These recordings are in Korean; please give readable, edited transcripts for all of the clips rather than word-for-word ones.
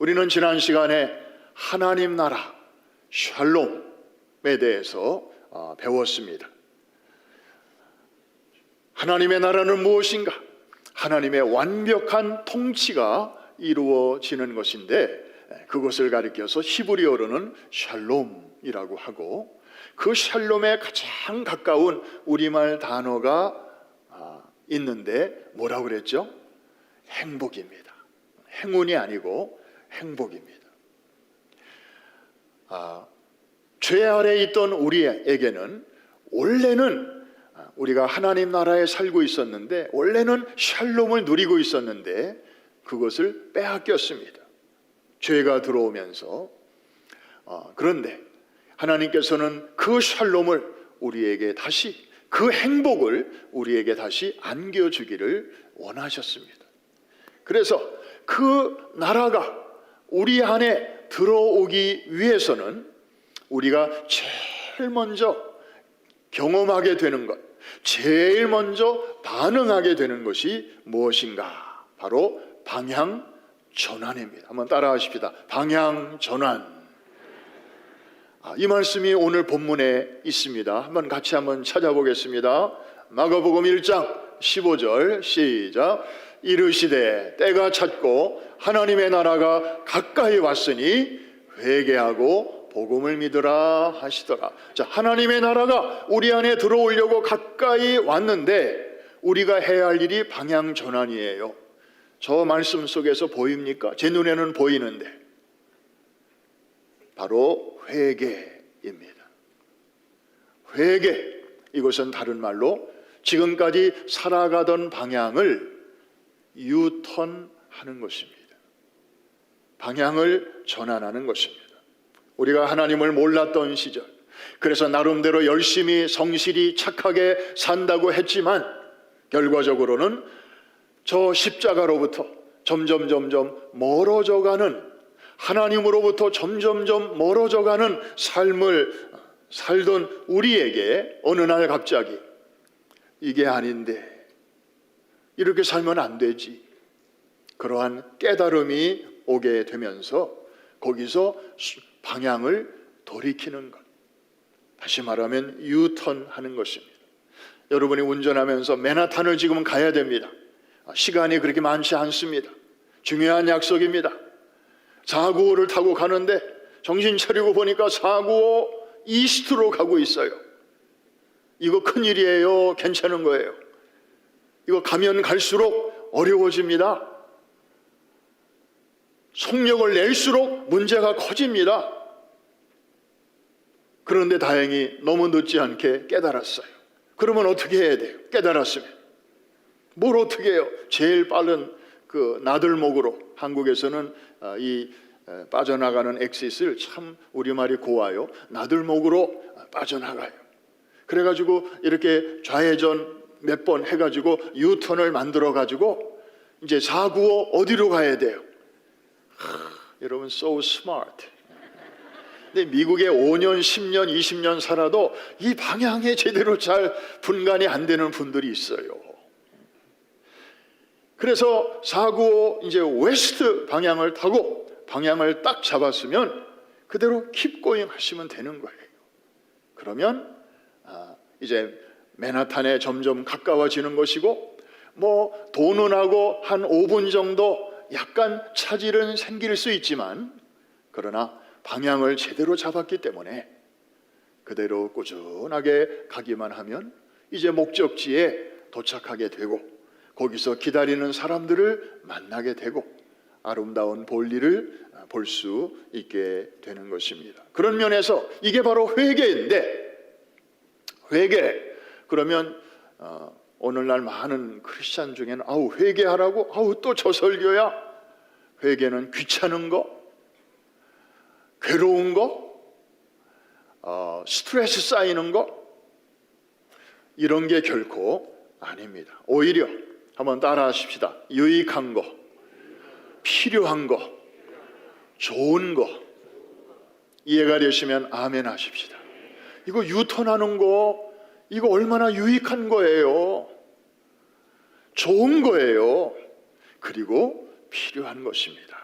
우리는 지난 시간에 하나님 나라, 샬롬에 대해서 배웠습니다. 하나님의 나라는 무엇인가? 하나님의 완벽한 통치가 이루어지는 것인데, 그것을 가리켜서 히브리어로는 샬롬이라고 하고, 그 샬롬에 가장 가까운 우리말 단어가 있는데 뭐라고 그랬죠? 행복입니다. 행운이 아니고 행복입니다. 죄 아래에 있던 우리에게는 원래는 우리가 하나님 나라에 살고 있었는데, 원래는 샬롬을 누리고 있었는데 그것을 빼앗겼습니다. 죄가 들어오면서. 그런데 하나님께서는 그 샬롬을 우리에게 다시, 그 행복을 우리에게 다시 안겨주기를 원하셨습니다. 그래서 그 나라가 우리 안에 들어오기 위해서는 우리가 제일 먼저 경험하게 되는 것, 제일 먼저 반응하게 되는 것이 무엇인가? 바로 방향 전환입니다. 한번 따라 하십시다. 방향 전환. 이 말씀이 오늘 본문에 있습니다. 한번 같이 한번 찾아보겠습니다. 마가복음 1장 15절 시작. 이르시되 때가 찼고 하나님의 나라가 가까이 왔으니 회개하고 복음을 믿으라 하시더라. 자, 하나님의 나라가 우리 안에 들어오려고 가까이 왔는데 우리가 해야 할 일이 방향 전환이에요. 저 말씀 속에서 보입니까? 제 눈에는 보이는데 바로 회개입니다. 회개, 이것은 다른 말로 지금까지 살아가던 방향을 유턴하는 것입니다. 방향을 전환하는 것입니다. 우리가 하나님을 몰랐던 시절, 그래서 나름대로 열심히 성실히 착하게 산다고 했지만 결과적으로는 저 십자가로부터 점점 멀어져가는, 하나님으로부터 점점 멀어져가는 삶을 살던 우리에게 어느 날 갑자기 이게 아닌데, 이렇게 살면 안 되지, 그러한 깨달음이 오게 되면서 거기서 방향을 돌이키는 것, 다시 말하면 유턴하는 것입니다. 여러분이 운전하면서 맨하탄을 지금은 가야 됩니다. 시간이 그렇게 많지 않습니다. 중요한 약속입니다. 495를 타고 가는데 정신 차리고 보니까 495 이스트로 가고 있어요. 이거 큰일이에요? 괜찮은 거예요? 이거 가면 갈수록 어려워집니다. 속력을 낼수록 문제가 커집니다. 그런데 다행히 너무 늦지 않게 깨달았어요. 그러면 어떻게 해야 돼요? 깨달았으면 뭘 어떻게 해요? 제일 빠른 그 나들목으로, 한국에서는 이 빠져나가는 엑싯을 참 우리말이 고와요. 나들목으로 빠져나가요. 그래가지고 이렇게 좌회전 몇 번 해가지고 유턴을 만들어가지고 이제 495 어디로 가야 돼요? 여러분 so smart. 근데 미국에 5년, 10년, 20년 살아도 이 방향에 제대로 잘 분간이 안 되는 분들이 있어요. 그래서 495 이제 웨스트 방향을 타고 방향을 딱 잡았으면 그대로 keep going 하시면 되는 거예요. 그러면 이제 맨하탄에 점점 가까워지는 것이고, 뭐 도는 하고 한 5분 정도 약간 차질은 생길 수 있지만, 그러나 방향을 제대로 잡았기 때문에 그대로 꾸준하게 가기만 하면 이제 목적지에 도착하게 되고, 거기서 기다리는 사람들을 만나게 되고 아름다운 볼일을 볼 수 있게 되는 것입니다. 그런 면에서 이게 바로 회개인데, 회개 그러면 오늘날 많은 크리스찬 중에는 회개하라고? 또 저 설교야? 회개는 귀찮은 거, 괴로운 거, 스트레스 쌓이는 거, 이런 게 결코 아닙니다. 오히려 한번 따라 하십시다. 유익한 거, 필요한 거, 좋은 거. 이해가 되시면 아멘 하십시다. 이거 유턴하는 거, 이거 얼마나 유익한 거예요. 좋은 거예요. 그리고 필요한 것입니다.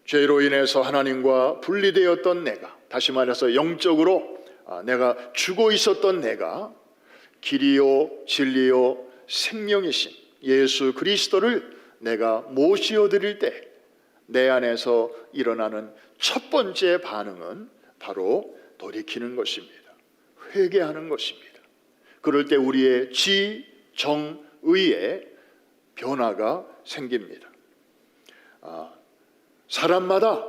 죄로 인해서 하나님과 분리되었던 내가, 다시 말해서 영적으로 내가 죽어 있었던 내가 길이요 진리요 생명이신 예수 그리스도를 내가 모시어 드릴 때 내 안에서 일어나는 첫 번째 반응은 바로 돌이키는 것입니다. 회개하는 것입니다. 그럴 때 우리의 지, 정, 의에 변화가 생깁니다. 사람마다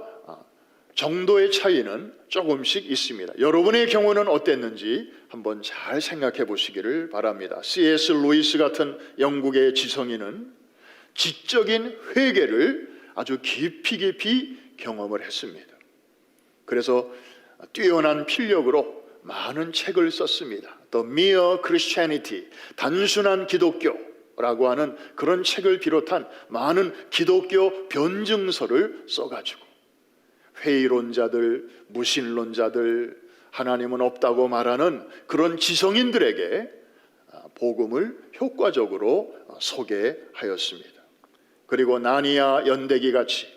정도의 차이는 조금씩 있습니다. 여러분의 경우는 어땠는지 한번 잘 생각해 보시기를 바랍니다. C.S. 루이스 같은 영국의 지성인은 지적인 회개를 아주 깊이 경험을 했습니다. 그래서 뛰어난 필력으로 많은 책을 썼습니다. The Mere Christianity, 단순한 기독교라고 하는 그런 책을 비롯한 많은 기독교 변증서를 써가지고 회의론자들, 무신론자들, 하나님은 없다고 말하는 그런 지성인들에게 복음을 효과적으로 소개하였습니다. 그리고 나니아 연대기 같이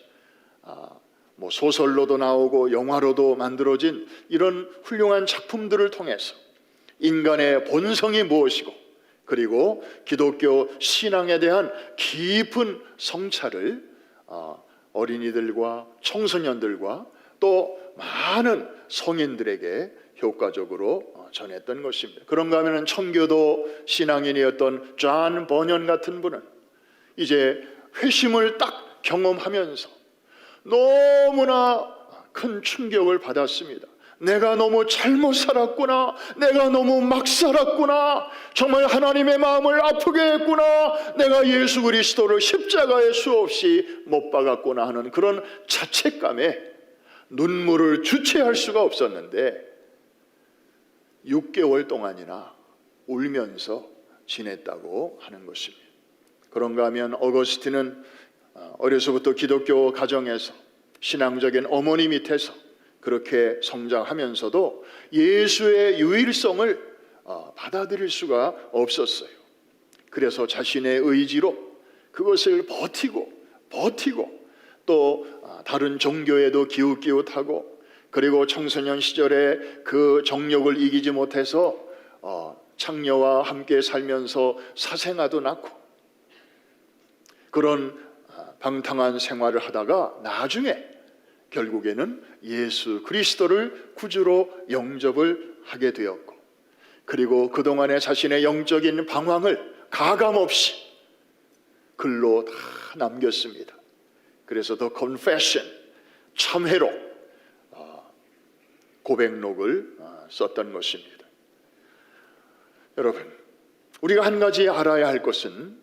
소설로도 나오고 영화로도 만들어진 이런 훌륭한 작품들을 통해서 인간의 본성이 무엇이고 그리고 기독교 신앙에 대한 깊은 성찰을 어린이들과 청소년들과 또 많은 성인들에게 효과적으로 전했던 것입니다. 그런가 하면 청교도 신앙인이었던 존 버년 같은 분은 이제 회심을 딱 경험하면서 너무나 큰 충격을 받았습니다. 내가 너무 잘못 살았구나. 내가 너무 막 살았구나. 정말 하나님의 마음을 아프게 했구나. 내가 예수 그리스도를 십자가에 수없이 못 박았구나 하는 그런 자책감에 눈물을 주체할 수가 없었는데 6개월 동안이나 울면서 지냈다고 하는 것입니다. 그런가 하면 어거스틴은 어려서부터 기독교 가정에서 신앙적인 어머니 밑에서 그렇게 성장하면서도 예수의 유일성을 받아들일 수가 없었어요. 그래서 자신의 의지로 그것을 버티고 또 다른 종교에도 기웃기웃하고 그리고 청소년 시절에 그 정욕을 이기지 못해서 창녀와 함께 살면서 사생아도 낳고 그런 방탕한 생활을 하다가 나중에 결국에는 예수 그리스도를 구주로 영접을 하게 되었고 그리고 그동안의 자신의 영적인 방황을 가감없이 글로 다 남겼습니다. 그래서 The Confession, 참회로 고백록을 썼던 것입니다. 여러분, 우리가 한 가지 알아야 할 것은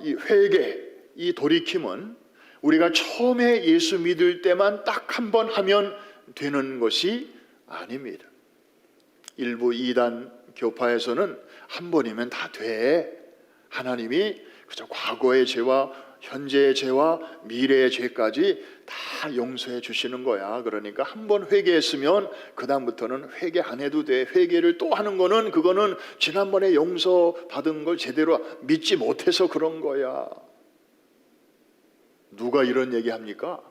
이 회개, 이 돌이킴은 우리가 처음에 예수 믿을 때만 딱 한 번 하면 되는 것이 아닙니다. 일부 이단 교파에서는 한 번이면 다 돼. 하나님이 그저 과거의 죄와 현재의 죄와 미래의 죄까지 다 용서해 주시는 거야. 그러니까 한 번 회개했으면 그 다음부터는 회개 안 해도 돼. 회개를 또 하는 거는 그거는 지난번에 용서받은 걸 제대로 믿지 못해서 그런 거야. 누가 이런 얘기합니까?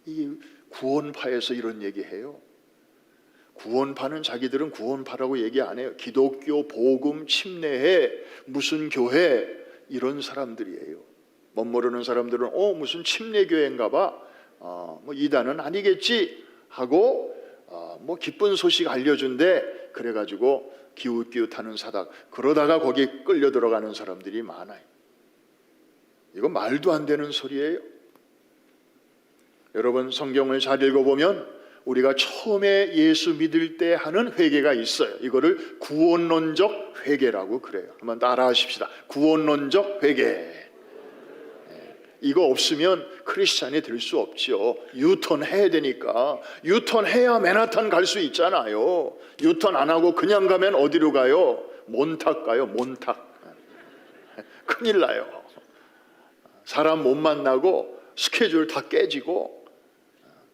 이 구원파에서 이런 얘기해요. 구원파는 자기들은 구원파라고 얘기 안 해요. 기독교 복음 침례회 무슨 교회 이런 사람들이에요. 멋모르는 사람들은 무슨 침례교회인가 봐. 뭐 이단은 아니겠지 하고 뭐 기쁜 소식 알려준대. 그래가지고 기웃기웃하는 사닥 그러다가 거기 끌려 들어가는 사람들이 많아요. 이거 말도 안 되는 소리예요. 여러분 성경을 잘 읽어보면 우리가 처음에 예수 믿을 때 하는 회개가 있어요. 이거를 구원론적 회개라고 그래요. 한번 따라 하십시다. 구원론적 회개. 이거 없으면 크리스찬이 될 수 없죠. 유턴 해야 되니까. 유턴 해야 맨하탄 갈 수 있잖아요. 유턴 안 하고 그냥 가면 어디로 가요? 몬탁 가요. 몬탁. 큰일 나요. 사람 못 만나고 스케줄 다 깨지고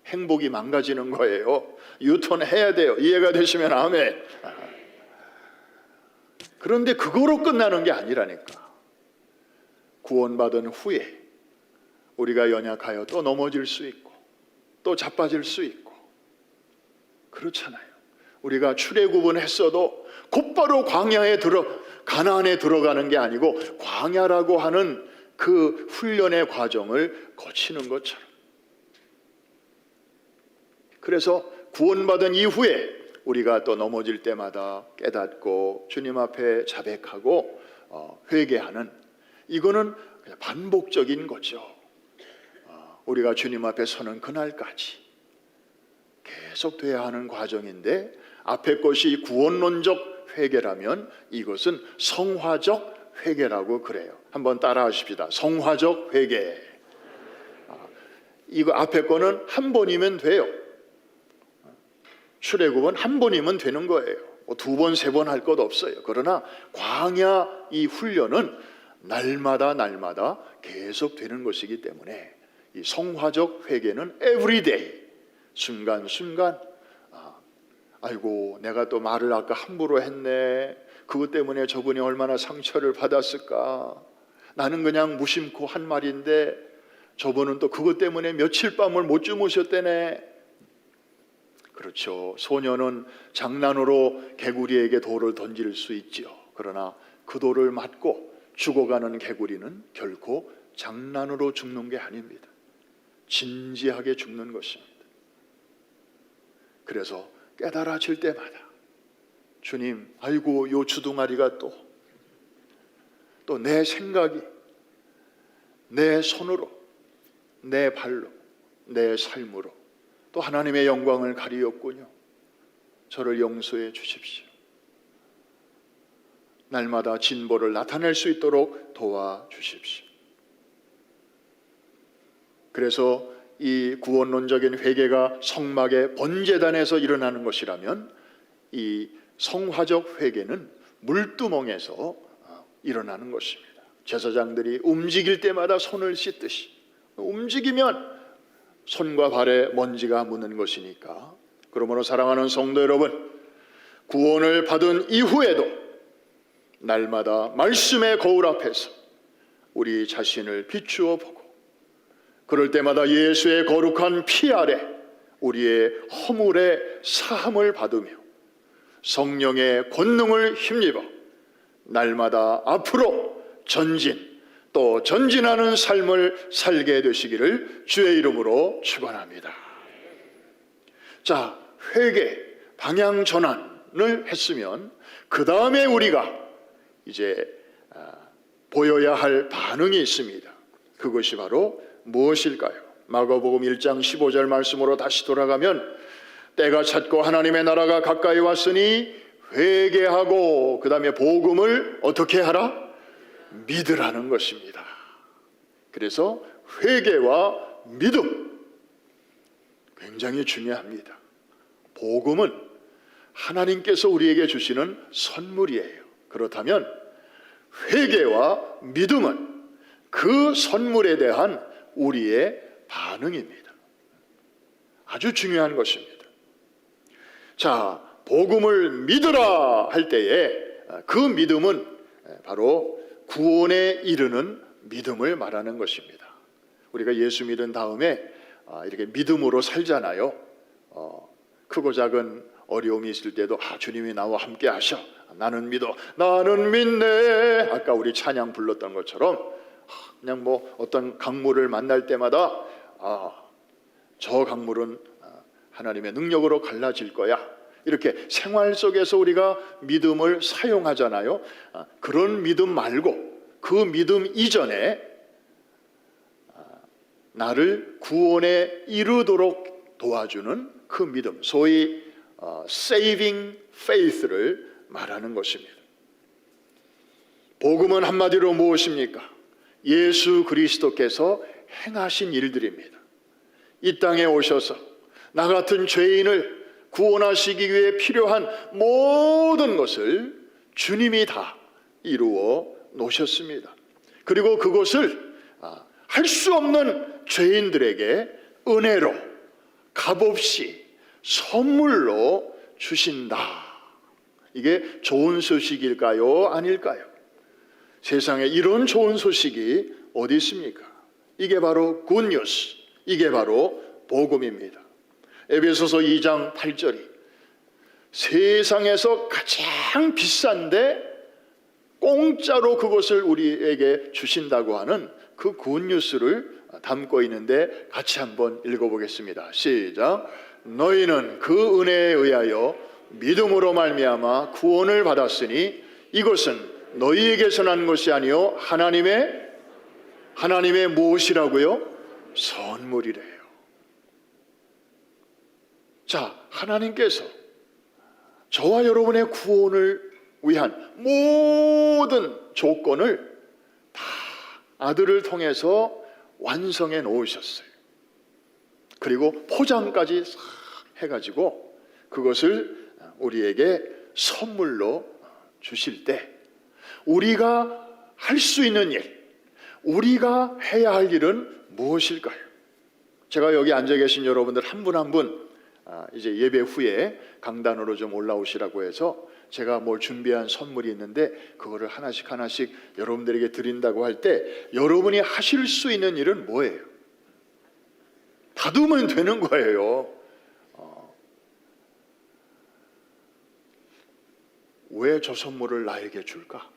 행복이 망가지는 거예요. 유턴 해야 돼요. 이해가 되시면 아멘. 그런데 그거로 끝나는 게 아니라니까. 구원받은 후에 우리가 연약하여 또 넘어질 수 있고 또 자빠질 수 있고 그렇잖아요. 우리가 출애굽은했어도 곧바로 가나안에 들어가는 게 아니고 광야라고 하는 그 훈련의 과정을 거치는 것처럼, 그래서 구원받은 이후에 우리가 또 넘어질 때마다 깨닫고 주님 앞에 자백하고 회개하는, 이거는 그냥 반복적인 거죠. 우리가 주님 앞에 서는 그날까지 계속돼야 하는 과정인데, 앞에 것이 구원론적 회개라면 이것은 성화적 회개라고 그래요. 한번 따라 하십시다. 성화적 회개. 이거 앞에 거는 한 번이면 돼요. 출애굽은 한 번이면 되는 거예요. 두 번, 세 번 할 것 없어요. 그러나 광야 이 훈련은 날마다 계속 되는 것이기 때문에 이 성화적 회개는 everyday, 순간순간, 아이고 내가 또 말을 아까 함부로 했네, 그것 때문에 저분이 얼마나 상처를 받았을까, 나는 그냥 무심코 한 말인데 저분은 또 그것 때문에 며칠 밤을 못 주무셨대네. 그렇죠. 소녀는 장난으로 개구리에게 돌을 던질 수 있죠. 그러나 그 돌을 맞고 죽어가는 개구리는 결코 장난으로 죽는 게 아닙니다. 진지하게 죽는 것입니다. 그래서 깨달아질 때마다 주님, 아이고 요 주둥아리가 또 내 생각이 내 손으로, 내 발로, 내 삶으로 또 하나님의 영광을 가리었군요. 저를 용서해 주십시오. 날마다 진보를 나타낼 수 있도록 도와주십시오. 그래서 이 구원론적인 회개가 성막의 번제단에서 일어나는 것이라면, 이 성화적 회개는 물두멍에서 일어나는 것입니다. 제사장들이 움직일 때마다 손을 씻듯이, 움직이면 손과 발에 먼지가 묻는 것이니까. 그러므로 사랑하는 성도 여러분, 구원을 받은 이후에도 날마다 말씀의 거울 앞에서 우리 자신을 비추어 보고, 그럴 때마다 예수의 거룩한 피 아래 우리의 허물의 사함을 받으며 성령의 권능을 힘입어 날마다 앞으로 전진, 또 전진하는 삶을 살게 되시기를 주의 이름으로 축원합니다. 자, 회개, 방향 전환을 했으면 그 다음에 우리가 이제 보여야 할 반응이 있습니다. 그것이 바로 무엇일까요? 마가복음 1장 15절 말씀으로 다시 돌아가면, 때가 찼고 하나님의 나라가 가까이 왔으니 회개하고, 그 다음에 복음을 어떻게 하라? 믿으라는 것입니다. 그래서 회개와 믿음 굉장히 중요합니다. 복음은 하나님께서 우리에게 주시는 선물이에요. 그렇다면 회개와 믿음은 그 선물에 대한 우리의 반응입니다. 아주 중요한 것입니다. 자, 복음을 믿으라 할 때에 그 믿음은 바로 구원에 이르는 믿음을 말하는 것입니다. 우리가 예수 믿은 다음에 이렇게 믿음으로 살잖아요. 크고 작은 어려움이 있을 때도 주님이 나와 함께 하셔, 나는 믿어, 나는 믿네. 아까 우리 찬양 불렀던 것처럼 그냥 뭐 어떤 강물을 만날 때마다 저 강물은 하나님의 능력으로 갈라질 거야, 이렇게 생활 속에서 우리가 믿음을 사용하잖아요. 그런 믿음 말고 그 믿음 이전에 나를 구원에 이르도록 도와주는 그 믿음, 소위 saving faith를 말하는 것입니다. 복음은 한마디로 무엇입니까? 예수 그리스도께서 행하신 일들입니다. 이 땅에 오셔서 나 같은 죄인을 구원하시기 위해 필요한 모든 것을 주님이 다 이루어 놓으셨습니다. 그리고 그것을 할 수 없는 죄인들에게 은혜로 값없이 선물로 주신다. 이게 좋은 소식일까요? 아닐까요? 세상에 이런 좋은 소식이 어디 있습니까? 이게 바로 굿뉴스, 이게 바로 복음입니다. 에베소서 2장 8절이 세상에서 가장 비싼데 공짜로 그것을 우리에게 주신다고 하는 그 굿뉴스를 담고 있는데 같이 한번 읽어보겠습니다. 시작. 너희는 그 은혜에 의하여 믿음으로 말미암아 구원을 받았으니 이것은 너희에게서 난 것이 아니요 하나님의 무엇이라고요? 선물이래요. 자, 하나님께서 저와 여러분의 구원을 위한 모든 조건을 다 아들을 통해서 완성해 놓으셨어요. 그리고 포장까지 싹 해가지고 그것을 우리에게 선물로 주실 때 우리가 할 수 있는 일, 우리가 해야 할 일은 무엇일까요? 제가 여기 앉아 계신 여러분들 한 분 한 분 이제 예배 후에 강단으로 좀 올라오시라고 해서 제가 뭘 준비한 선물이 있는데 그거를 하나씩 여러분들에게 드린다고 할 때 여러분이 하실 수 있는 일은 뭐예요? 받으면 되는 거예요. 왜 저 선물을 나에게 줄까?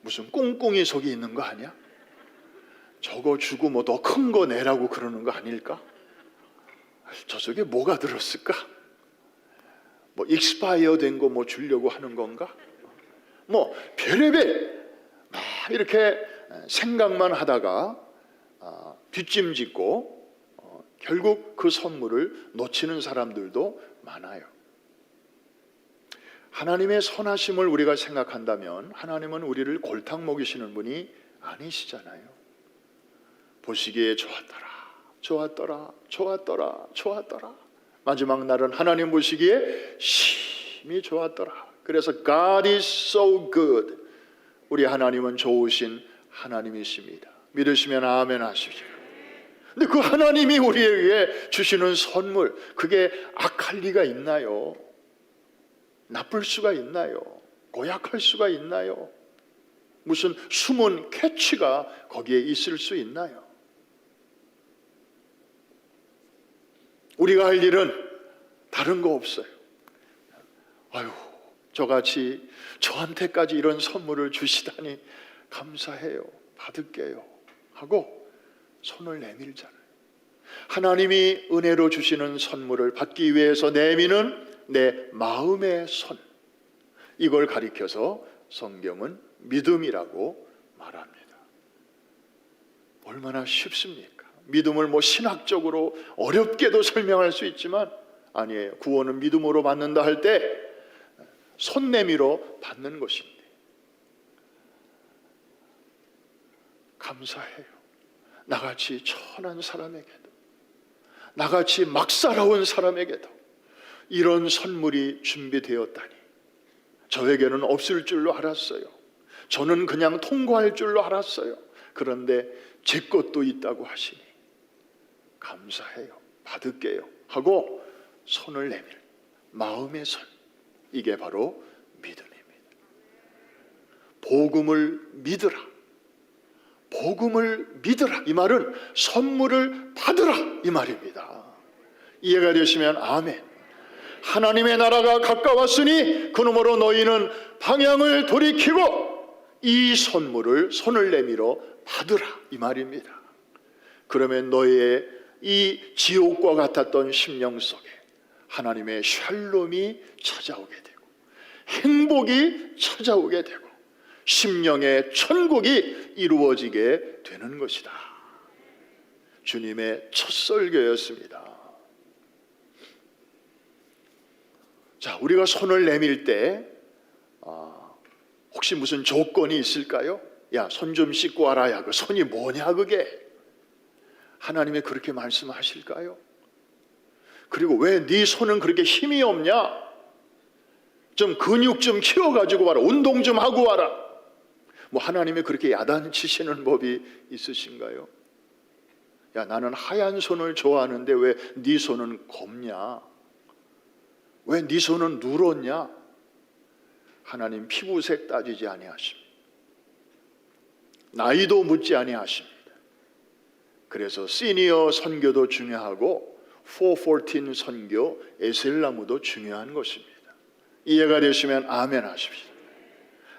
무슨 꽁꽁이 속이 있는 거 아니야? 저거 주고 뭐 더 큰 거 내라고 그러는 거 아닐까? 저 속에 뭐가 들었을까? 뭐 익스파이어 된 거 뭐 주려고 하는 건가? 뭐 별의별 막 이렇게 생각만 하다가 뒷짐짓고 결국 그 선물을 놓치는 사람들도 많아요. 하나님의 선하심을 우리가 생각한다면 하나님은 우리를 골탕 먹이시는 분이 아니시잖아요. 보시기에 좋았더라. 마지막 날은 하나님 보시기에 심히 좋았더라. 그래서 God is so good. 우리 하나님은 좋으신 하나님이십니다. 믿으시면 아멘 하십시오. 근데 그 하나님이 우리에게 주시는 선물, 그게 악할 리가 있나요? 나쁠 수가 있나요? 고약할 수가 있나요? 무슨 숨은 캐치가 거기에 있을 수 있나요? 우리가 할 일은 다른 거 없어요. 아유, 저같이 저한테까지 이런 선물을 주시다니 감사해요. 받을게요. 하고 손을 내밀잖아요. 하나님이 은혜로 주시는 선물을 받기 위해서 내미는 내 마음의 손, 이걸 가리켜서 성경은 믿음이라고 말합니다. 얼마나 쉽습니까? 믿음을 뭐 신학적으로 어렵게도 설명할 수 있지만 아니에요. 구원은 믿음으로 받는다 할 때 손 내밀어 받는 것인데 감사해요. 나같이 천한 사람에게도, 나같이 막 살아온 사람에게도 이런 선물이 준비되었다니 저에게는 없을 줄로 알았어요. 저는 그냥 통과할 줄로 알았어요. 그런데 제 것도 있다고 하시니 감사해요. 받을게요. 하고 손을 내밀 마음의 손, 이게 바로 믿음입니다. 복음을 믿으라. 복음을 믿으라. 이 말은 선물을 받으라. 이 말입니다. 이해가 되시면 아멘. 하나님의 나라가 가까웠으니 그러므로 너희는 방향을 돌이키고 이 선물을 손을 내밀어 받으라. 이 말입니다. 그러면 너희의 이 지옥과 같았던 심령 속에 하나님의 샬롬이 찾아오게 되고 행복이 찾아오게 되고 심령의 천국이 이루어지게 되는 것이다. 주님의 첫 설교였습니다. 자, 우리가 손을 내밀 때 혹시 무슨 조건이 있을까요? 야, 손 좀 씻고 와라. 야, 그 손이 뭐냐 그게? 하나님이 그렇게 말씀하실까요? 그리고 왜 네 손은 그렇게 힘이 없냐? 좀 근육 좀 키워가지고 와라. 운동 좀 하고 와라. 뭐 하나님이 그렇게 야단치시는 법이 있으신가요? 야, 나는 하얀 손을 좋아하는데 왜 네 손은 검냐? 왜 네 손은 누렇냐? 하나님 피부색 따지지 아니하십니다. 나이도 묻지 아니하십니다. 그래서 시니어 선교도 중요하고 414 선교 에셀나무도 중요한 것입니다. 이해가 되시면 아멘 하십시오.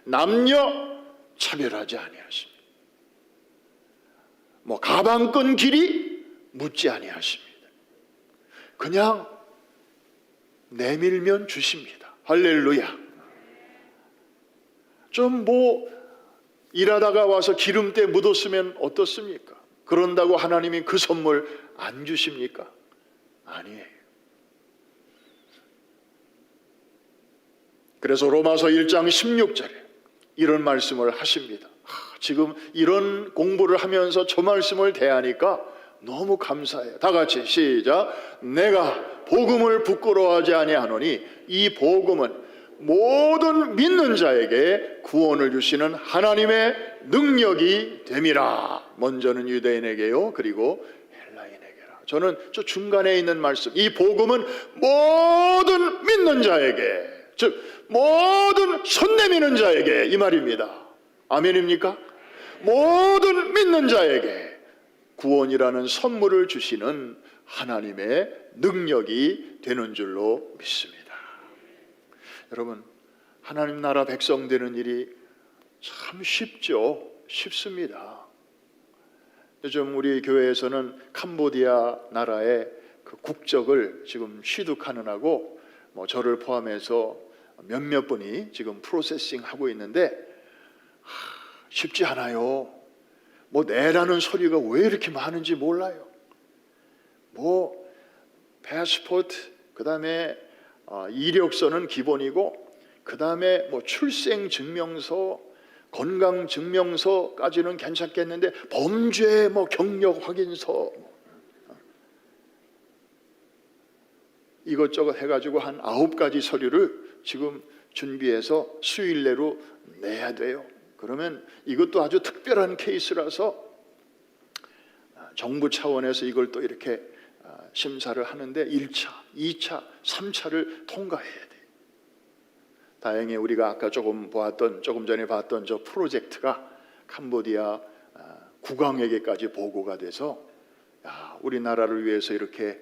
남녀 차별하지 아니하십니다. 뭐 가방끈 길이 묻지 아니하십니다. 그냥 내밀면 주십니다. 할렐루야. 좀 뭐 일하다가 와서 기름때 묻었으면 어떻습니까? 그런다고 하나님이 그 선물 안 주십니까? 아니에요. 그래서 로마서 1장 16절에 이런 말씀을 하십니다. 지금 이런 공부를 하면서 저 말씀을 대하니까 너무 감사해요. 다 같이 시작. 내가 복음을 부끄러워하지 아니하노니 이 복음은 모든 믿는 자에게 구원을 주시는 하나님의 능력이 됨이라. 먼저는 유대인에게요, 그리고 헬라인에게라. 저는 저 중간에 있는 말씀, 이 복음은 모든 믿는 자에게, 즉 모든 손 내미는 자에게, 이 말입니다. 아멘입니까? 모든 믿는 자에게 구원이라는 선물을 주시는 하나님의 능력이 되는 줄로 믿습니다. 여러분, 하나님 나라 백성 되는 일이 참 쉽죠? 쉽습니다. 요즘 우리 교회에서는 캄보디아 나라의 그 국적을 지금 취득하느라고 뭐 저를 포함해서 몇몇 분이 지금 프로세싱 하고 있는데 쉽지 않아요. 뭐 내라는 소리가 왜 이렇게 많은지 몰라요. 뭐 패스포트, 그 다음에 이력서는 기본이고, 그 다음에 뭐 출생증명서, 건강증명서까지는 괜찮겠는데 범죄 뭐 경력 확인서 이것저것 해가지고 한 9가지 서류를 지금 준비해서 수일 내로 내야 돼요. 그러면 이것도 아주 특별한 케이스라서 정부 차원에서 이걸 또 이렇게 심사를 하는데 1차, 2차, 3차를 통과해야 돼요. 다행히 우리가 아까 조금 전에 봤던 저 프로젝트가 캄보디아 국왕에게까지 보고가 돼서 우리나라를 위해서 이렇게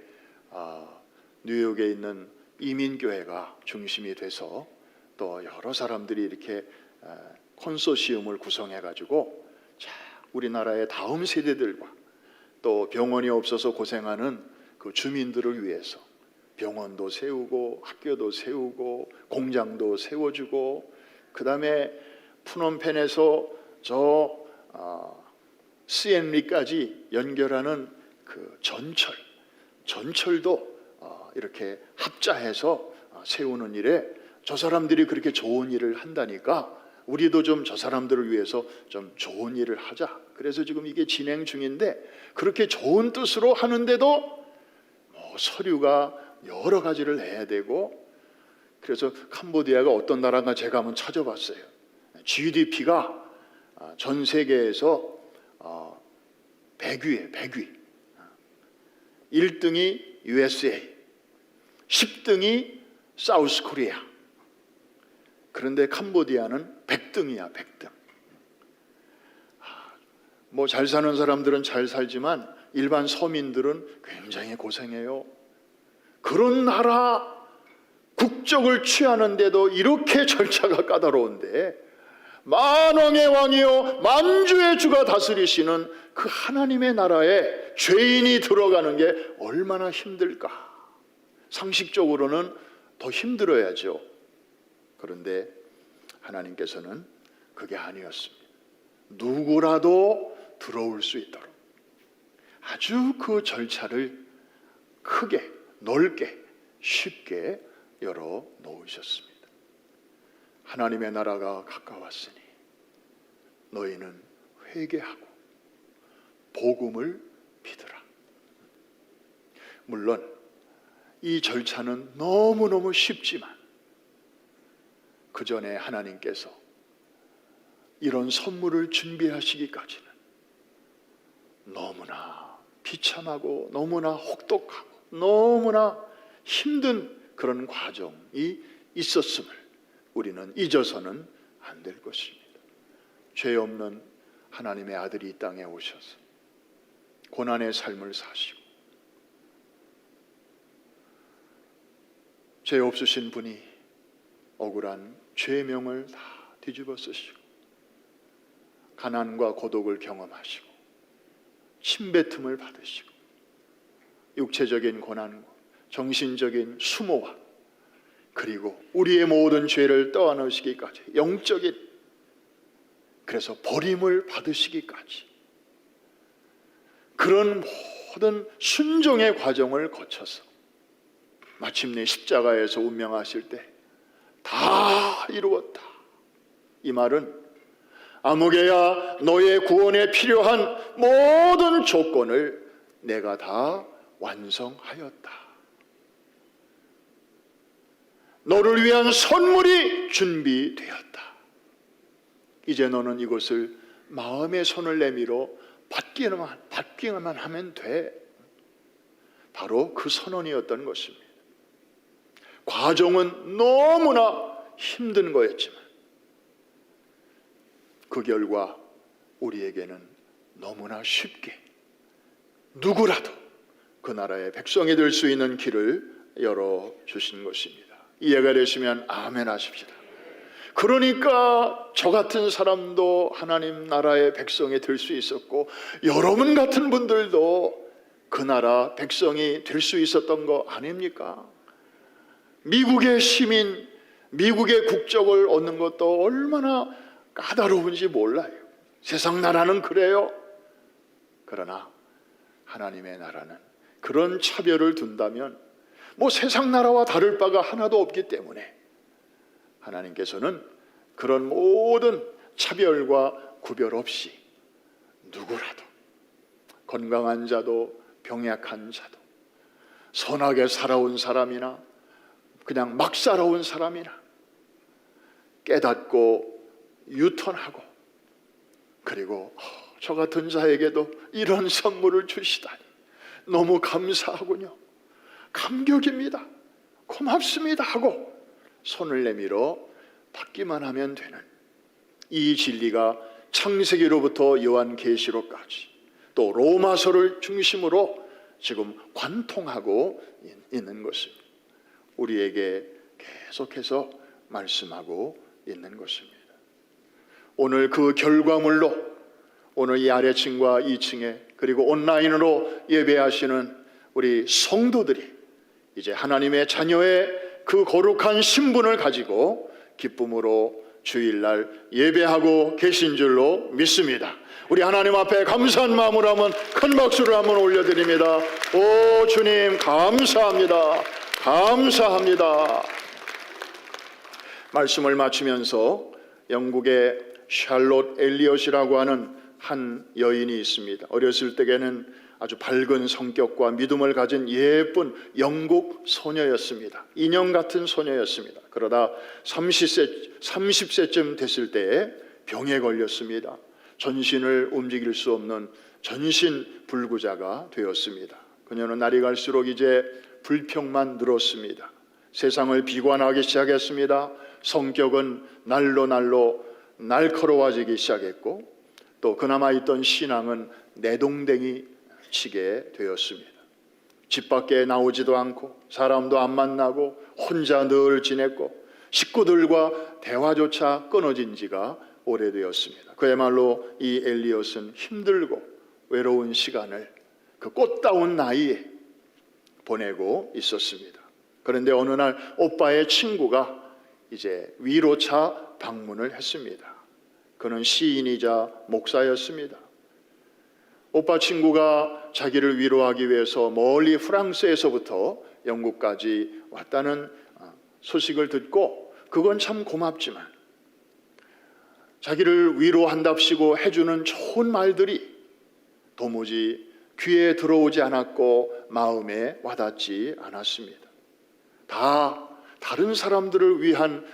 뉴욕에 있는 이민교회가 중심이 돼서 또 여러 사람들이 이렇게 컨소시엄을 구성해가지고 우리나라의 다음 세대들과 또 병원이 없어서 고생하는 그 주민들을 위해서 병원도 세우고 학교도 세우고 공장도 세워주고, 그 다음에 푸놈펜에서 저 시엠리까지 연결하는 그 전철도 이렇게 합자해서 세우는 일에 저 사람들이 그렇게 좋은 일을 한다니까 우리도 좀 저 사람들을 위해서 좀 좋은 일을 하자. 그래서 지금 이게 진행 중인데, 그렇게 좋은 뜻으로 하는데도 뭐 서류가 여러 가지를 내야 되고, 그래서 캄보디아가 어떤 나라인가 제가 한번 찾아봤어요. GDP가 전 세계에서 100위에 100위. 1등이 USA, 10등이 사우스 코리아. 그런데 캄보디아는 100등이야, 100등. 뭐 잘 사는 사람들은 잘 살지만 일반 서민들은 굉장히 고생해요. 그런 나라 국적을 취하는데도 이렇게 절차가 까다로운데, 만왕의 왕이요 만주의 주가 다스리시는 그 하나님의 나라에 죄인이 들어가는 게 얼마나 힘들까. 상식적으로는 더 힘들어야죠. 그런데 하나님께서는 그게 아니었습니다. 누구라도 들어올 수 있도록 아주 그 절차를 크게, 넓게, 쉽게 열어 놓으셨습니다. 하나님의 나라가 가까웠으니 너희는 회개하고 복음을 믿으라. 물론 이 절차는 너무너무 쉽지만 그 전에 하나님께서 이런 선물을 준비하시기까지는 너무나 비참하고 너무나 혹독하고 너무나 힘든 그런 과정이 있었음을 우리는 잊어서는 안 될 것입니다. 죄 없는 하나님의 아들이 이 땅에 오셔서 고난의 삶을 사시고 죄 없으신 분이 억울한 죄명을 다 뒤집어 쓰시고 가난과 고독을 경험하시고 침뱉음을 받으시고 육체적인 고난과 정신적인 수모와 그리고 우리의 모든 죄를 떠안으시기까지 영적인 그래서 버림을 받으시기까지 그런 모든 순종의 과정을 거쳐서 마침내 십자가에서 운명하실 때 다 이루었다. 이 말은 아무개야 너의 구원에 필요한 모든 조건을 내가 다 완성하였다. 너를 위한 선물이 준비되었다. 이제 너는 이것을 마음의 손을 내밀어 받기만 하면 돼. 바로 그 선언이었던 것입니다. 과정은 너무나 힘든 거였지만 그 결과 우리에게는 너무나 쉽게 누구라도 그 나라의 백성이 될 수 있는 길을 열어주신 것입니다. 이해가 되시면 아멘 하십시다. 그러니까 저 같은 사람도 하나님 나라의 백성이 될 수 있었고 여러분 같은 분들도 그 나라 백성이 될 수 있었던 거 아닙니까? 미국의 시민, 미국의 국적을 얻는 것도 얼마나 까다로운지 몰라요. 세상 나라는 그래요. 그러나 하나님의 나라는 그런 차별을 둔다면 뭐 세상 나라와 다를 바가 하나도 없기 때문에 하나님께서는 그런 모든 차별과 구별 없이 누구라도 건강한 자도 병약한 자도 선하게 살아온 사람이나 그냥 막 살아온 사람이나 깨닫고 유턴하고 그리고 저 같은 자에게도 이런 선물을 주시다니 너무 감사하군요. 감격입니다. 고맙습니다 하고 손을 내밀어 받기만 하면 되는 이 진리가 창세기로부터 요한계시록까지 또 로마서를 중심으로 지금 관통하고 있는 것입니다. 우리에게 계속해서 말씀하고 있는 것입니다. 오늘 그 결과물로 오늘 이 아래층과 2층에 그리고 온라인으로 예배하시는 우리 성도들이 이제 하나님의 자녀의 그 거룩한 신분을 가지고 기쁨으로 주일날 예배하고 계신 줄로 믿습니다. 우리 하나님 앞에 감사한 마음으로 한번 큰 박수를 한번 올려드립니다. 오 주님 감사합니다. 감사합니다. 말씀을 마치면서 영국의 샬롯 엘리엇이라고 하는 한 여인이 있습니다. 어렸을 때에는 아주 밝은 성격과 믿음을 가진 예쁜 영국 소녀였습니다. 인형 같은 소녀였습니다. 그러다 30세쯤 됐을 때에 병에 걸렸습니다. 전신을 움직일 수 없는 전신불구자가 되었습니다. 그녀는 날이 갈수록 이제 불평만 늘었습니다. 세상을 비관하기 시작했습니다. 성격은 날로 날카로워지기 시작했고 또 그나마 있던 신앙은 내동댕이 치게 되었습니다. 집 밖에 나오지도 않고 사람도 안 만나고 혼자 늘 지냈고 식구들과 대화조차 끊어진 지가 오래되었습니다. 그야말로 이 엘리엇은 힘들고 외로운 시간을 그 꽃다운 나이에 보내고 있었습니다. 그런데 어느 날 오빠의 친구가 이제 위로차 방문을 했습니다. 그는 시인이자 목사였습니다. 오빠 친구가 자기를 위로하기 위해서 멀리 프랑스에서부터 영국까지 왔다는 소식을 듣고 그건 참 고맙지만 자기를 위로한답시고 해주는 좋은 말들이 도무지 귀에 들어오지 않았고 마음에 와닿지 않았습니다. 다 다른 사람들을 위한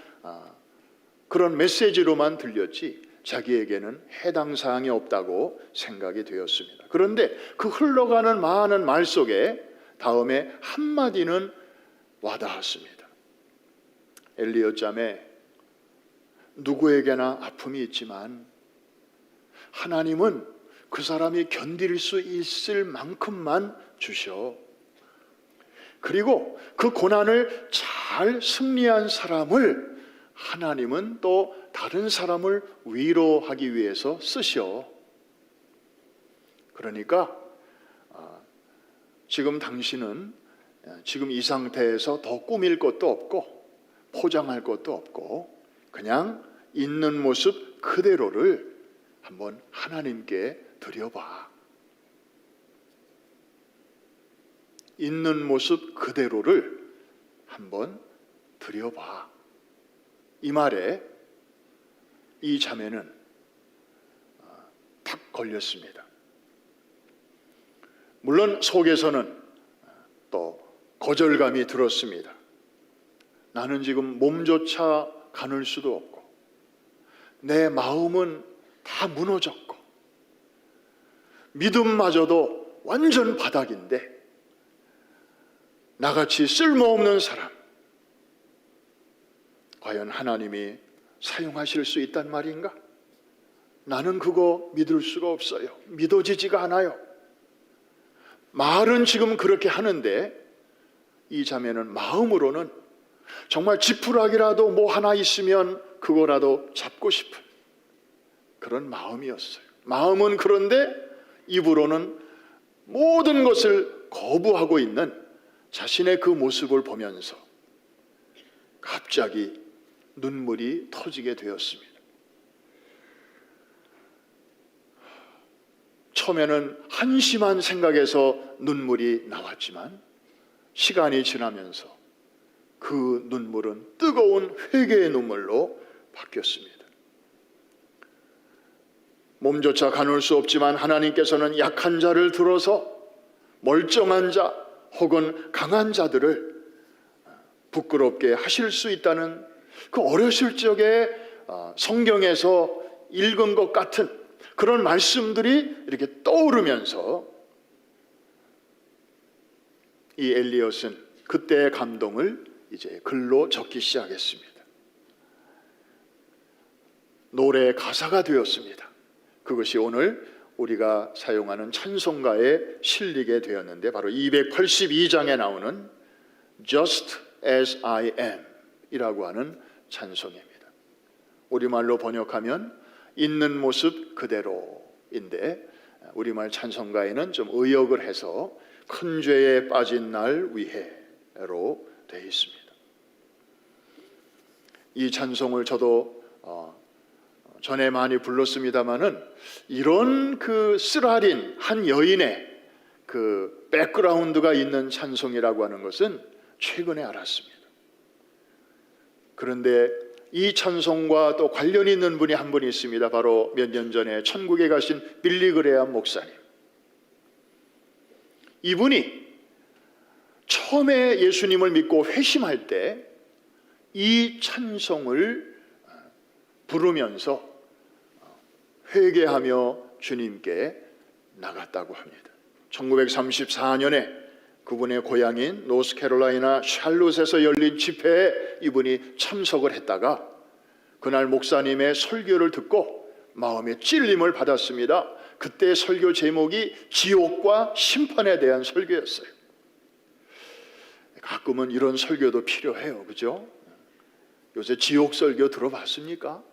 그런 메시지로만 들렸지 자기에게는 해당 사항이 없다고 생각이 되었습니다. 그런데 그 흘러가는 많은 말 속에 다음에 한마디는 와닿았습니다. 엘리엇 자매, 누구에게나 아픔이 있지만 하나님은 그 사람이 견딜 수 있을 만큼만 주셔. 그리고 그 고난을 잘 승리한 사람을 하나님은 또 다른 사람을 위로하기 위해서 쓰셔. 그러니까 지금 당신은 지금 이 상태에서 더 꾸밀 것도 없고 포장할 것도 없고 그냥 있는 모습 그대로를 한번 하나님께 드려봐. 있는 모습 그대로를 한번 드려봐. 이 말에 이 자매는 탁 걸렸습니다. 물론 속에서는 또 거절감이 들었습니다. 나는 지금 몸조차 가눌 수도 없고 내 마음은 다 무너졌고 믿음마저도 완전 바닥인데 나같이 쓸모없는 사람 과연 하나님이 사용하실 수 있단 말인가? 나는 그거 믿을 수가 없어요. 믿어지지가 않아요. 말은 지금 그렇게 하는데 이 자매는 마음으로는 정말 지푸라기라도 뭐 하나 있으면 그거라도 잡고 싶은 그런 마음이었어요. 마음은 그런데 입으로는 모든 것을 거부하고 있는 자신의 그 모습을 보면서 갑자기 눈물이 터지게 되었습니다. 처음에는 한심한 생각에서 눈물이 나왔지만 시간이 지나면서 그 눈물은 뜨거운 회개의 눈물로 바뀌었습니다. 몸조차 가눌 수 없지만 하나님께서는 약한 자를 들어서 멀쩡한 자 혹은 강한 자들을 부끄럽게 하실 수 있다는 그 어렸을 적에 성경에서 읽은 것 같은 그런 말씀들이 이렇게 떠오르면서 이 엘리엇은 그때의 감동을 이제 글로 적기 시작했습니다. 노래의 가사가 되었습니다. 그것이 오늘 우리가 사용하는 찬송가에 실리게 되었는데 바로 282장에 나오는 Just as I am 이라고 하는 찬송입니다. 우리말로 번역하면 있는 모습 그대로인데 우리말 찬송가에는 좀 의역을 해서 큰 죄에 빠진 날 위해로 되어 있습니다. 이 찬송을 저도 전에 많이 불렀습니다마는 이런 그 쓰라린 한 여인의 그 백그라운드가 있는 찬송이라고 하는 것은 최근에 알았습니다. 그런데 이 찬송과 또 관련이 있는 분이 한 분 있습니다. 바로 몇 년 전에 천국에 가신 빌리 그레엄 목사님. 이분이 처음에 예수님을 믿고 회심할 때 이 찬송을 부르면서 회개하며 주님께 나갔다고 합니다. 1934년에 그분의 고향인 노스캐롤라이나 샬롯에서 열린 집회에 이분이 참석을 했다가 그날 목사님의 설교를 듣고 마음에 찔림을 받았습니다. 그때 설교 제목이 지옥과 심판에 대한 설교였어요. 가끔은 이런 설교도 필요해요. 그죠? 요새 지옥 설교 들어봤습니까?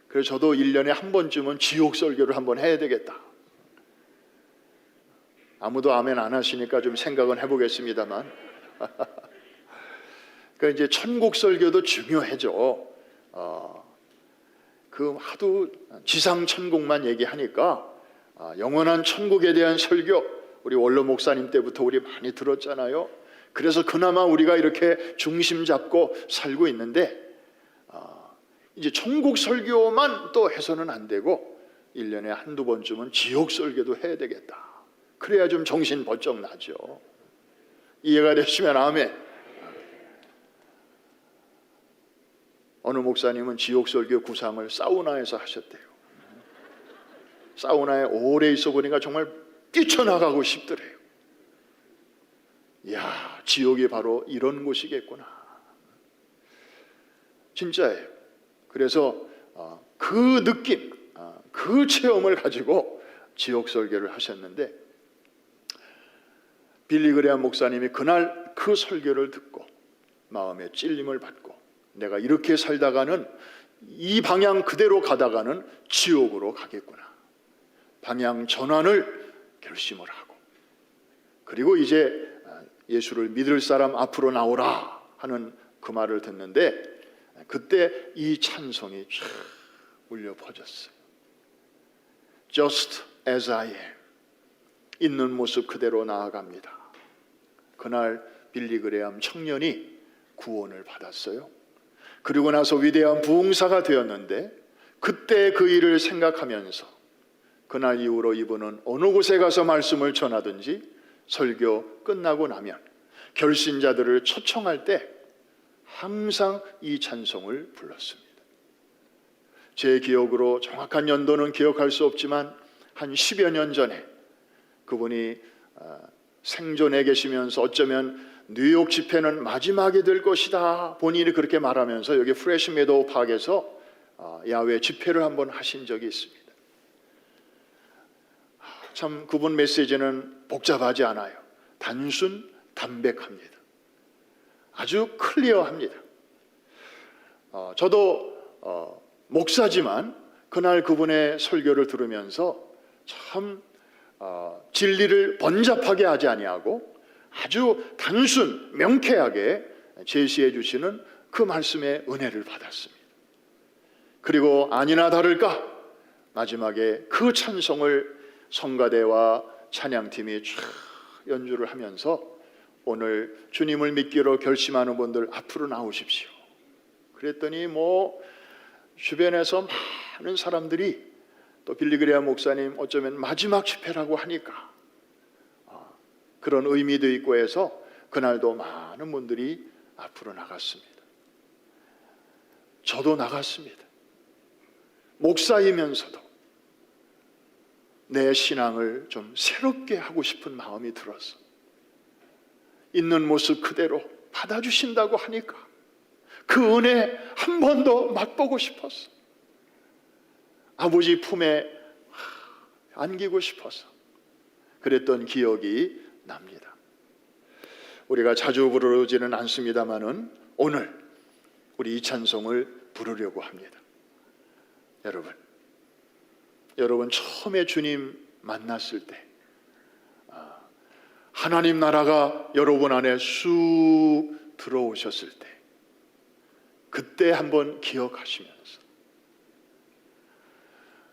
그래서 저도 1년에 한 번쯤은 지옥 설교를 한번 해야 되겠다. 아무도 아멘 안 하시니까 좀 생각은 해보겠습니다만 그러니까 이제 천국 설교도 중요해져. 그 하도 지상 천국만 얘기하니까 영원한 천국에 대한 설교 우리 원로 목사님 때부터 우리 많이 들었잖아요. 그래서 그나마 우리가 이렇게 중심 잡고 살고 있는데 이제 천국 설교만 또 해서는 안 되고 1년에 한두 번쯤은 지옥 설교도 해야 되겠다. 그래야 좀 정신 번쩍 나죠. 이해가 되시면 아멘. 어느 목사님은 지옥 설교 구상을 사우나에서 하셨대요. 사우나에 오래 있어 보니까 정말 뛰쳐나가고 싶더래요. 이야, 지옥이 바로 이런 곳이겠구나. 진짜예요. 그래서 그 느낌, 그 체험을 가지고 지옥 설교를 하셨는데 빌리 그레이엄 목사님이 그날 그 설교를 듣고 마음에 찔림을 받고 내가 이렇게 살다가는 이 방향 그대로 가다가는 지옥으로 가겠구나. 방향 전환을 결심을 하고 그리고 이제 예수를 믿을 사람 앞으로 나오라 하는 그 말을 듣는데 그때 이 찬송이 쫙 울려 퍼졌어요. Just as I am. 있는 모습 그대로 나아갑니다. 그날 빌리 그레이엄 청년이 구원을 받았어요. 그리고 나서 위대한 부흥사가 되었는데 그때 그 일을 생각하면서 그날 이후로 이분은 어느 곳에 가서 말씀을 전하든지 설교 끝나고 나면 결신자들을 초청할 때 항상 이 찬송을 불렀습니다. 제 기억으로 정확한 연도는 기억할 수 없지만 한 10여 년 전에 그분이 생존해 계시면서 어쩌면 뉴욕 집회는 마지막이 될 것이다 본인이 그렇게 말하면서 여기 프레시 메도우 파크에서 야외 집회를 한번 하신 적이 있습니다. 참 그분 메시지는 복잡하지 않아요. 단순 담백합니다. 아주 클리어합니다. 저도 목사지만 그날 그분의 설교를 들으면서 참 진리를 번잡하게 하지 아니하고 아주 단순 명쾌하게 제시해 주시는 그 말씀의 은혜를 받았습니다. 그리고 아니나 다를까 마지막에 그 찬송을 성가대와 찬양팀이 쫙 연주를 하면서 오늘 주님을 믿기로 결심하는 분들 앞으로 나오십시오. 그랬더니 주변에서 많은 사람들이 또 빌리 그레이엄 목사님 어쩌면 마지막 집회라고 하니까 그런 의미도 있고 해서 그날도 많은 분들이 앞으로 나갔습니다. 저도 나갔습니다. 목사이면서도 내 신앙을 좀 새롭게 하고 싶은 마음이 들어서 있는 모습 그대로 받아주신다고 하니까 그 은혜 한 번 더 맛보고 싶었어. 아버지 품에 안기고 싶어서 그랬던 기억이 납니다. 우리가 자주 부르지는 않습니다마는 오늘 우리 이 찬송을 부르려고 합니다. 여러분 처음에 주님 만났을 때 하나님 나라가 여러분 안에 쑥 들어오셨을 때 그때 한번 기억하시면서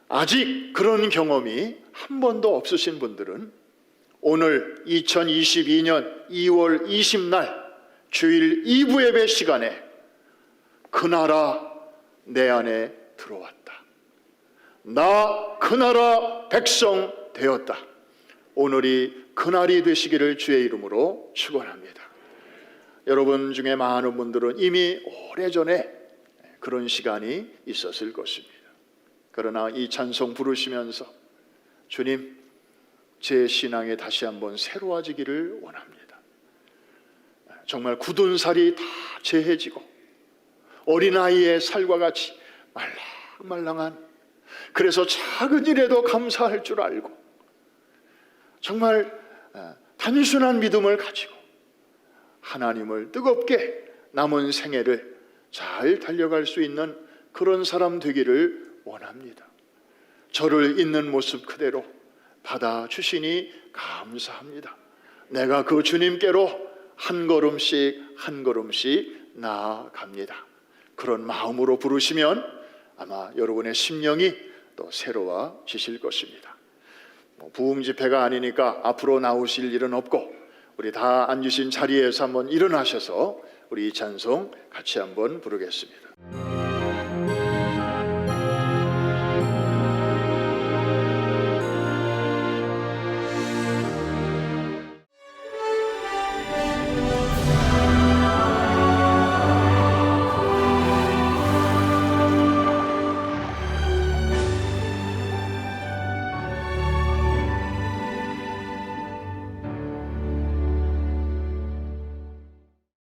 아직 그런 경험이 한 번도 없으신 분들은 오늘 2022년 2월 20날 주일 2부 예배 시간에 그 나라 내 안에 들어왔다. 나 그 나라 백성 되었다. 오늘이 그날이 되시기를 주의 이름으로 축원합니다. 여러분 중에 많은 분들은 이미 오래전에 그런 시간이 있었을 것입니다. 그러나 이 찬송 부르시면서 주님 제 신앙에 다시 한번 새로워지기를 원합니다. 정말 굳은 살이 다 재해지고 어린아이의 살과 같이 말랑말랑한 그래서 작은 일에도 감사할 줄 알고 정말 단순한 믿음을 가지고 하나님을 뜨겁게 남은 생애를 잘 달려갈 수 있는 그런 사람 되기를 원합니다. 저를 있는 모습 그대로 받아주시니 감사합니다. 내가 그 주님께로 한 걸음씩 한 걸음씩 나아갑니다. 그런 마음으로 부르시면 아마 여러분의 심령이 또 새로워지실 것입니다. 부흥 집회가 아니니까 앞으로 나오실 일은 없고 우리 다 앉으신 자리에서 한번 일어나셔서 우리 이 찬송 같이 한번 부르겠습니다.